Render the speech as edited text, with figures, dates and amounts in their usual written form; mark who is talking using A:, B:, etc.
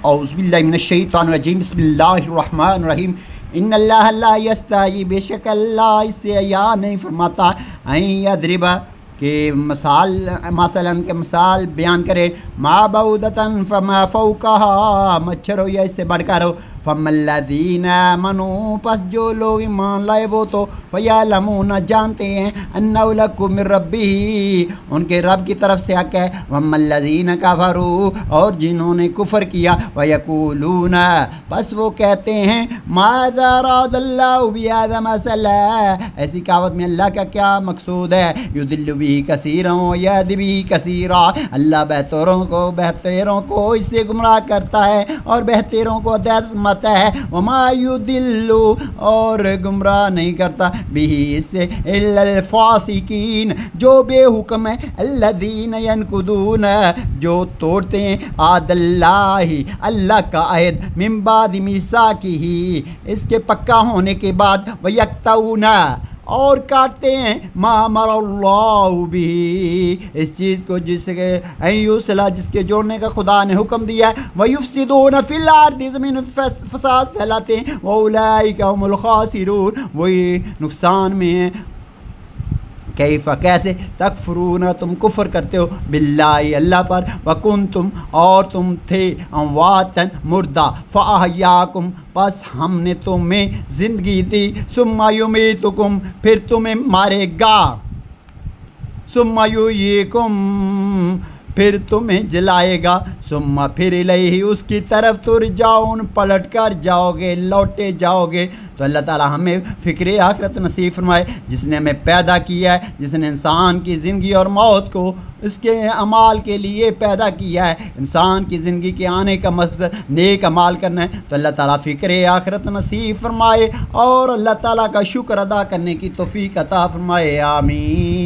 A: اعوذ باللہ من الشیطان الرجیم، بسم اللہ الرحمن الرحیم۔ ان اللہ لا یستحیی، بے شک اللہ اس سے حیا نہیں فرماتا، ان یضرب کہ مثلاً کہ مثال بیان کرے، ما بعودۃ فما فوقہا، مچھر ہو یا اس سے بڑھ کر ہو، فَمَا الَّذِينَ آمَنُوا، پس جو لوگ ایمان لائے وہ تو فَيَعْلَمُونَ جانتے ہیں، أَنَّهُ الْحَقُّ مِن رَبِّهِ ان کے رب کی طرف سے حق ہے، وَأَمَّا الَّذِينَ كَفَرُوا اور جنہوں نے کفر کیا، وَيَقُولُونَ پس وہ کہتے ہیں، مَاذَا أَرَادَ اللَّهُ بِهَذَا مَثَلًا، ایسی کہاوت میں اللہ کا کیا مقصود ہے، يُضِلُّ بِهِ كَثِيرًا وَيَهْدِي بِهِ كَثِيرًا، اللہ بہتروں کو اس سے گمراہ کرتا ہے اور بہتروں کو ہدایت فرماتا ہے، وما یضل اور گمراہ نہیں کرتا بھی اس سے الا الفاسقین جو بے حکم ہے، الذین ینقضون جو توڑتے ہیں عہد اللہ کا عہد، من بعد میثاقہ اس کے پکا ہونے کے بعد، ویقطعون اور کاٹتے ہیں ما امر اللہ بھی اس چیز کو جس کے ایوصلہ جس کے جوڑنے کا خدا نے حکم دیا ہے، ویفسدون فی الارض زمین فساد پھیلاتے ہیں، واولئک هم الخاسرون وہی نقصان میں ہیں، کیف کیسے، تکفرون تم کفر کرتے ہو، باللہ اللہ پر، وکنتم اور تم تھے، امواتن مردہ، فاحیاکم پس ہم نے تمہیں زندگی دی، ثم یمیتکم پھر تمہیں مارے گا، ثم یحییکم پھر تمہیں جلائے گا، ثم پھر الیہ اس کی طرف ترجعون پلٹ کر جاؤ گے، لوٹے جاؤ گے۔ تو اللہ تعالیٰ ہمیں فکر آخرت نصیب فرمائے، جس نے ہمیں پیدا کیا ہے، جس نے انسان کی زندگی اور موت کو اس کے اعمال کے لیے پیدا کیا ہے، انسان کی زندگی کے آنے کا مقصد نیک اعمال کرنا ہے، تو اللہ تعالیٰ فکر آخرت نصیب فرمائے اور اللہ تعالیٰ کا شکر ادا کرنے کی توفیق عطا فرمائے، آمین۔